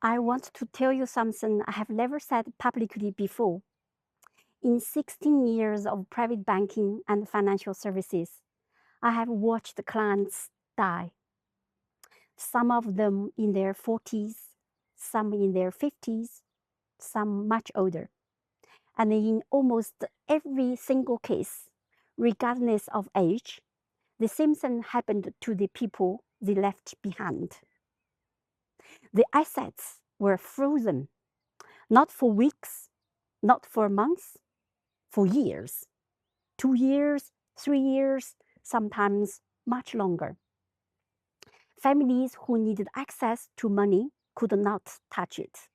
I want to tell you something I have never said publicly before. In 16 years of private banking and financial services, I have watched clients die, some of them in their 40s, some in their 50s, some much older. And in almost every single case, regardless of age, the same thing happened to the people they left behind. The assets were frozen, not for weeks, not for months, for years, 2 years, 3 years, sometimes much longer. Families who needed access to money could not touch it.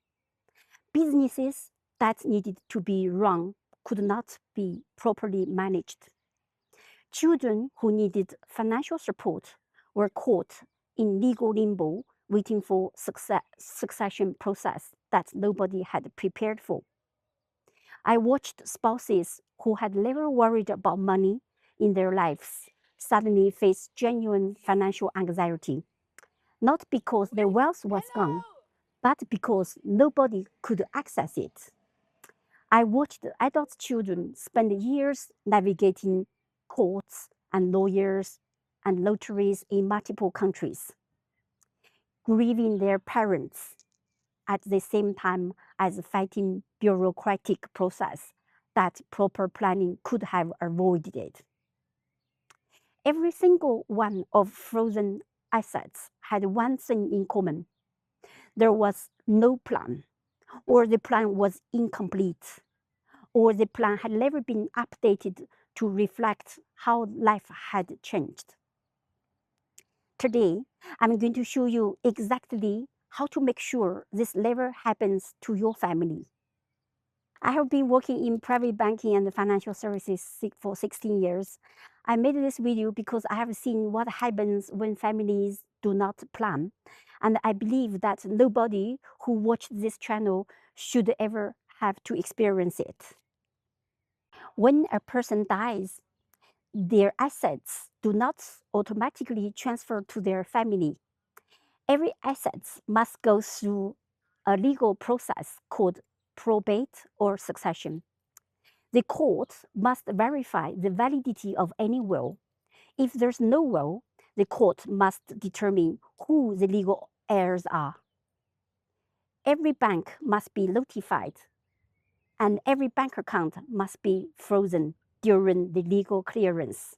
Businesses that needed to be run could not be properly managed. Children who needed financial support were caught in legal limbo, waiting for succession process that nobody had prepared for. I watched spouses who had never worried about money in their lives suddenly face genuine financial anxiety, not because their wealth was gone, but because nobody could access it. I watched adult children spend years navigating courts and lawyers and lotteries in multiple countries, grieving their parents at the same time as fighting bureaucratic process that proper planning could have avoided. Every single one of frozen assets had one thing in common. There was no plan, or the plan was incomplete, or the plan had never been updated to reflect how life had changed. Today, I'm going to show you exactly how to make sure this never happens to your family. I have been working in private banking and financial services for 16 years. I made this video because I have seen what happens when families do not plan. And I believe that nobody who watched this channel should ever have to experience it. When a person dies, their assets do not automatically transfer to their family. Every asset must go through a legal process called probate or succession. The court must verify the validity of any will. If there's no will, the court must determine who the legal heirs are. Every bank must be notified, and every bank account must be frozen during the legal clearance.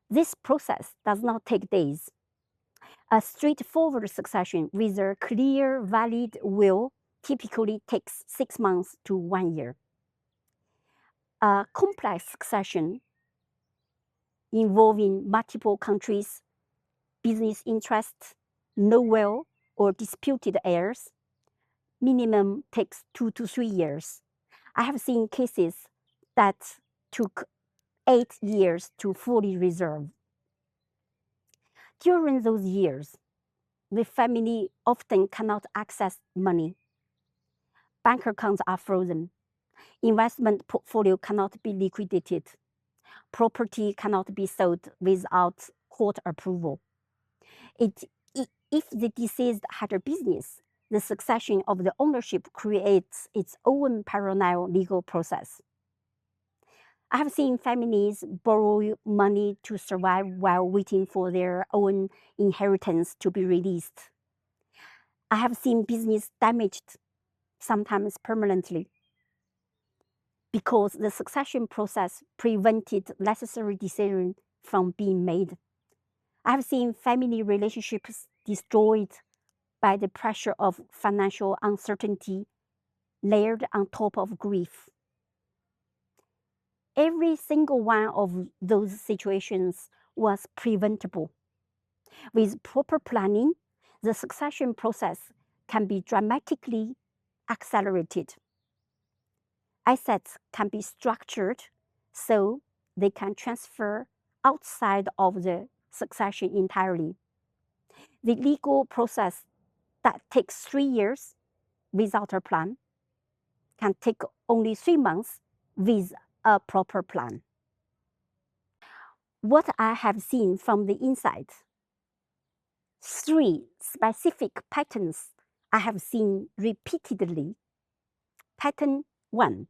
This process does not take days. A straightforward succession with a clear, valid will typically takes 6 months to 1 year. A complex succession involving multiple countries, business interests, no will, or disputed heirs, minimum takes 2 to 3 years. I have seen cases that took 8 years to fully resolve. During those years, the family often cannot access money. Bank accounts are frozen. Investment portfolio cannot be liquidated. Property cannot be sold without court approval. If the deceased had a business, the succession of the ownership creates its own parallel legal process. I have seen families borrow money to survive while waiting for their own inheritance to be released. I have seen business damaged, sometimes permanently, because the succession process prevented necessary decisions from being made. I have seen family relationships destroyed by the pressure of financial uncertainty layered on top of grief. Every single one of those situations was preventable. With proper planning, the succession process can be dramatically accelerated. Assets can be structured so they can transfer outside of the succession entirely. The legal process that takes 3 years without a plan can take only 3 months with a proper plan. What I have seen from the inside, 3 specific patterns I have seen repeatedly. Pattern 1.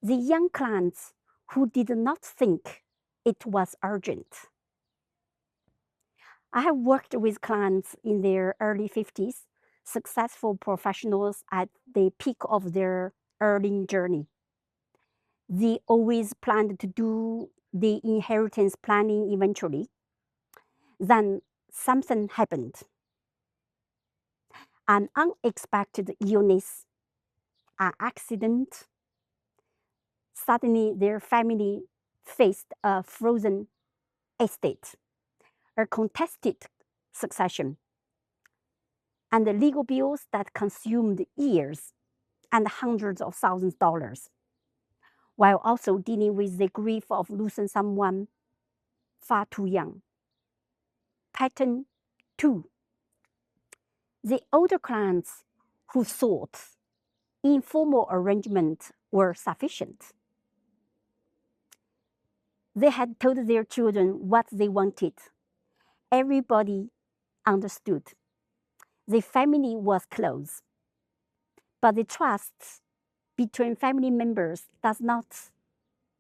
The young clients who did not think it was urgent. I have worked with clients in their early 50s, successful professionals at the peak of their earning journey. They always planned to do the inheritance planning eventually. Then something happened. An unexpected illness, an accident. Suddenly, their family faced a frozen estate, a contested succession, and the legal bills that consumed years and hundreds of thousands of dollars, while also dealing with the grief of losing someone far too young. Pattern 2. The older clients who thought informal arrangements were sufficient. They had told their children what they wanted. Everybody understood. The family was close. But the trust between family members does not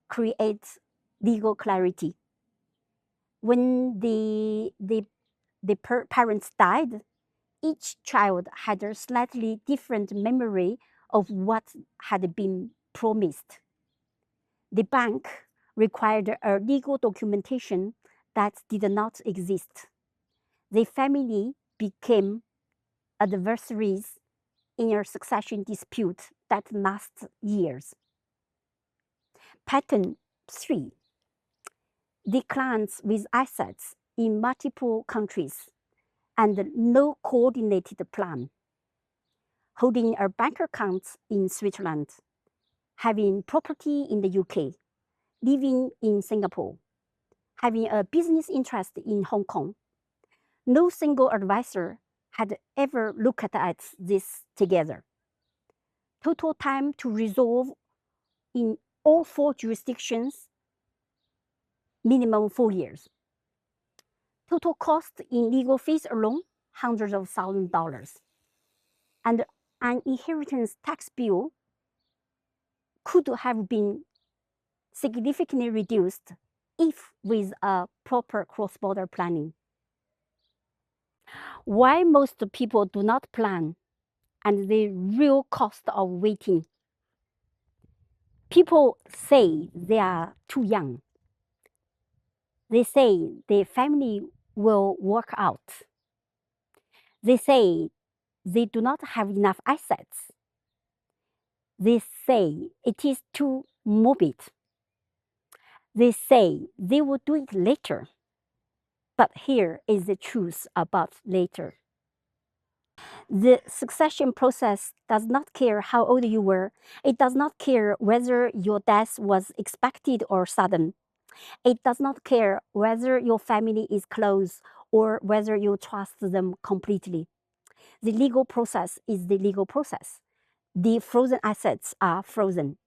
create legal clarity. When the parents died, each child had a slightly different memory of what had been promised. The bank required a legal documentation that did not exist. The family became adversaries in a succession dispute that lasts years. Pattern 3. The clients with assets in multiple countries and no coordinated plan. Holding a bank account in Switzerland, having property in the UK, living in Singapore, having a business interest in Hong Kong. No single advisor had ever looked at this together. Total time to resolve in all 4 jurisdictions, minimum 4 years. Total cost in legal fees alone, hundreds of thousands of dollars. And an inheritance tax bill could have been significantly reduced if with a proper cross-border planning. Why most people do not plan and the real cost of waiting. People say they are too young. They say their family will work out. They say they do not have enough assets. They say it is too morbid. They say they will do it later. But here is the truth about later. The succession process does not care how old you were. It does not care whether your death was expected or sudden. It does not care whether your family is close or whether you trust them completely. The legal process is the legal process. The frozen assets are frozen.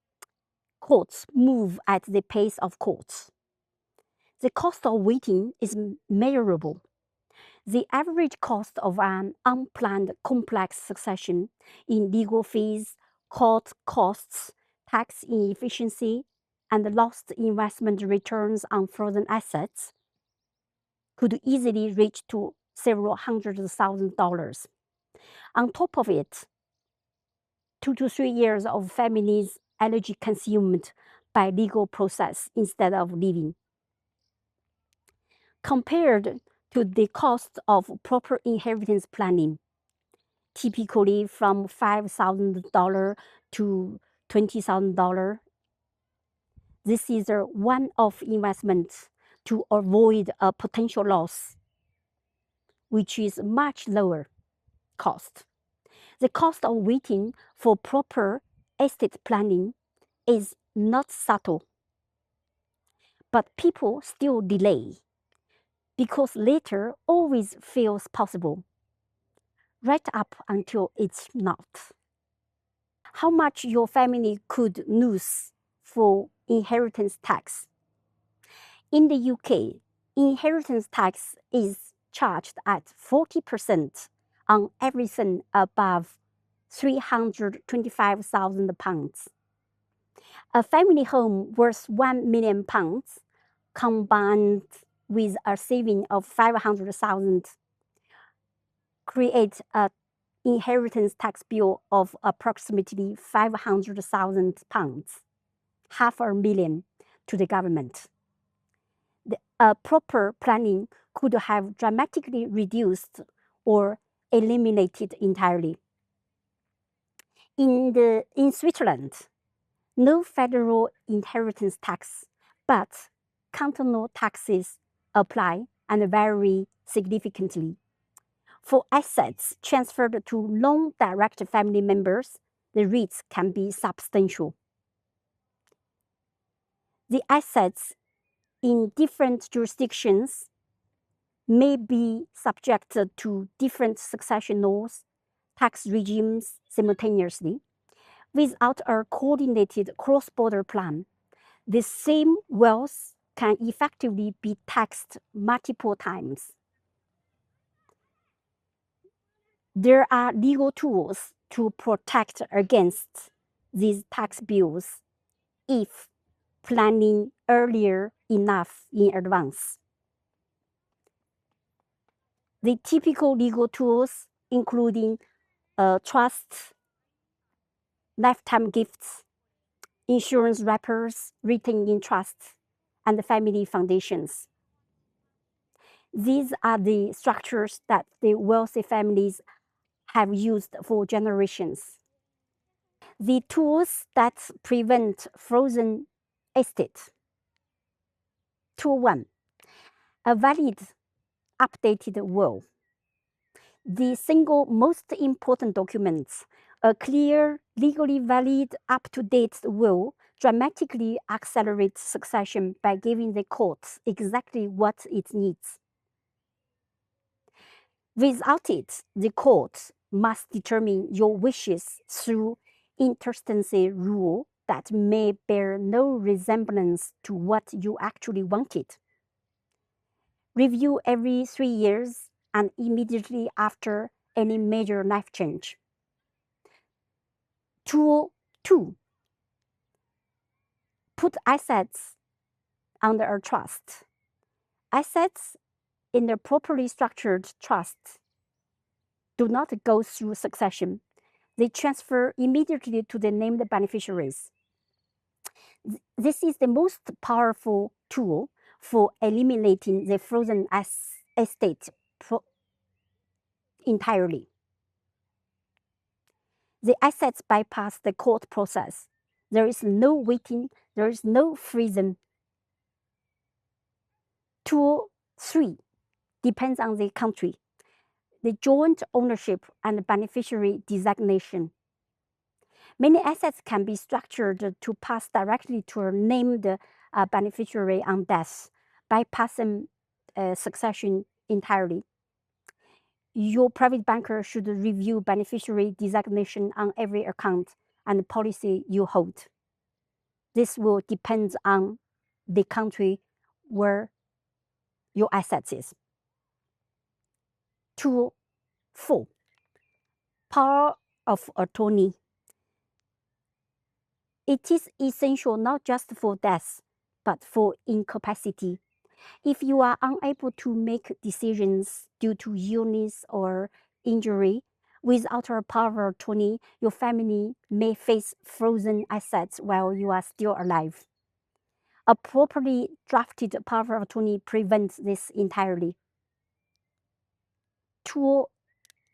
Courts move at the pace of courts. The cost of waiting is measurable. The average cost of an unplanned complex succession in legal fees, court costs, tax inefficiency, and lost investment returns on frozen assets could easily reach to several hundred thousand dollars. On top of it, 2 to 3 years of families' energy consumed by legal process instead of living. Compared to the cost of proper inheritance planning, typically from $5,000 to $20,000, this is a one-off investment to avoid a potential loss, which is much lower cost. The cost of waiting for proper estate planning is not subtle, but people still delay because later always feels possible, right up until it's not. How much your family could lose for inheritance tax. In the UK, inheritance tax is charged at 40% on everything above £325,000. A family home worth £1 million combined with a saving of 500,000 creates an inheritance tax bill of approximately £500,000, £500,000 to the government. Proper planning could have dramatically reduced or eliminated entirely. In Switzerland, no federal inheritance tax, but cantonal taxes apply and vary significantly. For assets transferred to non-direct family members, the rates can be substantial. The assets in different jurisdictions may be subjected to different succession laws, tax regimes simultaneously. Without a coordinated cross-border plan, the same wealth can effectively be taxed multiple times. There are legal tools to protect against these tax bills if planning earlier enough in advance. The typical legal tools including trusts, lifetime gifts, insurance wrappers written in trusts, and family foundations. These are the structures that the wealthy families have used for generations. The tools that prevent frozen estate. Tool 1. A valid, updated will. The single most important documents, a clear, legally valid, up-to-date will dramatically accelerates succession by giving the court exactly what it needs. Without it, the court must determine your wishes through intestacy rule that may bear no resemblance to what you actually wanted. Review every 3 years and immediately after any major life change. Tool 2. Put assets under a trust. Assets in a properly structured trust do not go through succession. They transfer immediately to the named beneficiaries. This is the most powerful tool for eliminating the frozen estate entirely. The assets bypass the court process. There is no waiting, there is no freezing. Tool 3 depends on the country. The joint ownership and beneficiary designation. Many assets can be structured to pass directly to a named beneficiary on death, bypassing succession entirely. Your private banker should review beneficiary designation on every account and policy you hold. This will depend on the country where your assets is. Tool 4. Power of attorney. It is essential not just for death, but for incapacity. If you are unable to make decisions due to illness or injury, without a power of attorney, your family may face frozen assets while you are still alive. A properly drafted power of attorney prevents this entirely. Tool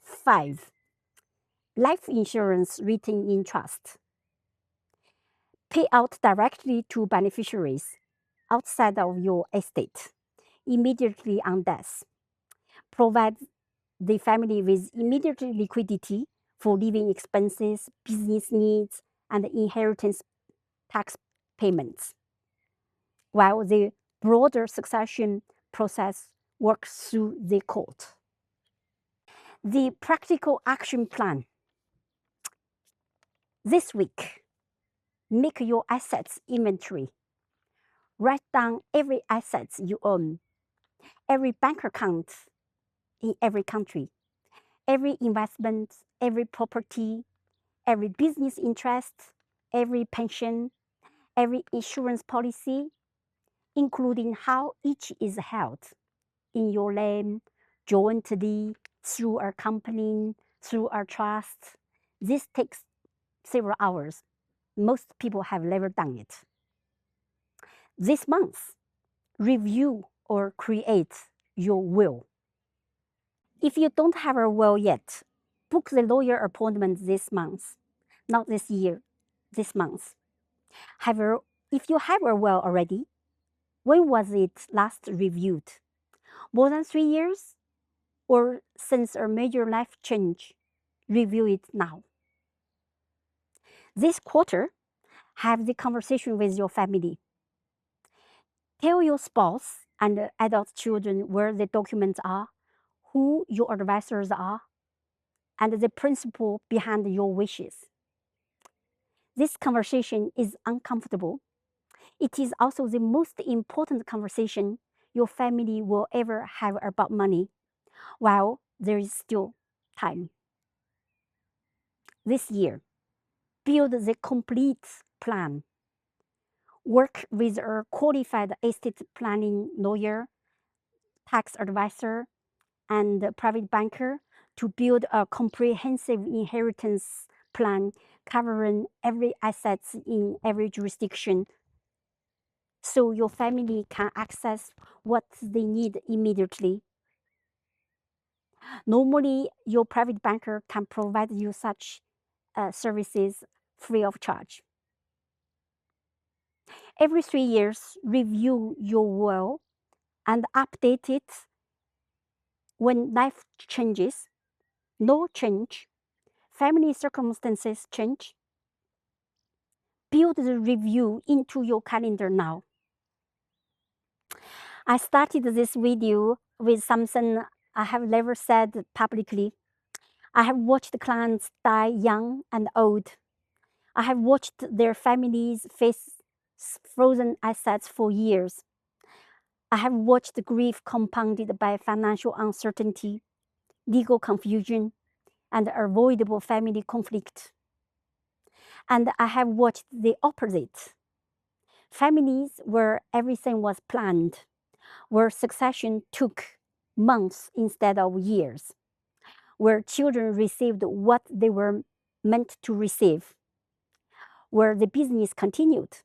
5. Life insurance written in trust. Pay out directly to beneficiaries outside of your estate, immediately on death. Provide the family with immediate liquidity for living expenses, business needs, and inheritance tax payments, while the broader succession process works through the court. The practical action plan. This week, make your assets inventory. Write down every asset you own, every bank account in every country, every investment, every property, every business interest, every pension, every insurance policy, including how each is held in your name, jointly, through our company, through our trust. This takes several hours. Most people have never done it. This month, review or create your will. If you don't have a will yet, book the lawyer appointment this month, not this year, this month. However, if you have a will already, when was it last reviewed? More than 3 years? Or since a major life change? Review it now. This quarter, have the conversation with your family. Tell your spouse and adult children where the documents are, who your advisors are, and the principle behind your wishes. This conversation is uncomfortable. It is also the most important conversation your family will ever have about money, while there is still time. This year, build the complete plan. Work with a qualified estate planning lawyer, tax advisor, and private banker to build a comprehensive inheritance plan covering every asset in every jurisdiction so your family can access what they need immediately. Normally, your private banker can provide you such services free of charge. Every 3 years, review your will and update it when life changes, law change, family circumstances change. Build the review into your calendar now. I started this video with something I have never said publicly. I have watched clients die young and old. I have watched their families face frozen assets for years. I have watched grief compounded by financial uncertainty, legal confusion, and avoidable family conflict. And I have watched the opposite. Families where everything was planned, where succession took months instead of years, where children received what they were meant to receive, where the business continued,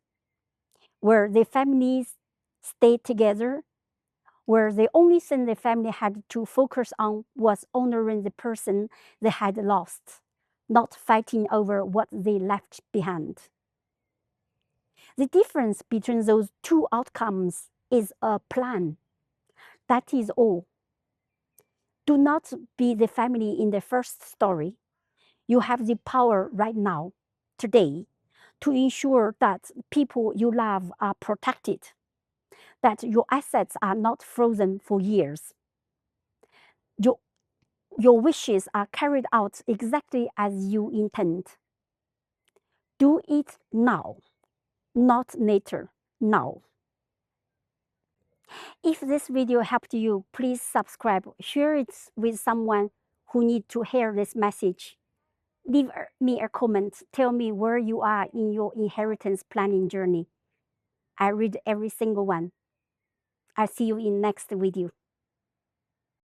where the families stayed together, where the only thing the family had to focus on was honoring the person they had lost, not fighting over what they left behind. The difference between those two outcomes is a plan. That is all. Do not be the family in the first story. You have the power right now, today, to ensure that people you love are protected, that your assets are not frozen for years. Your wishes are carried out exactly as you intend. Do it now, not later, now. If this video helped you, please subscribe, share it with someone who needs to hear this message. Leave me a comment, tell me where you are in your inheritance planning journey. I read every single one. I'll see you in next video.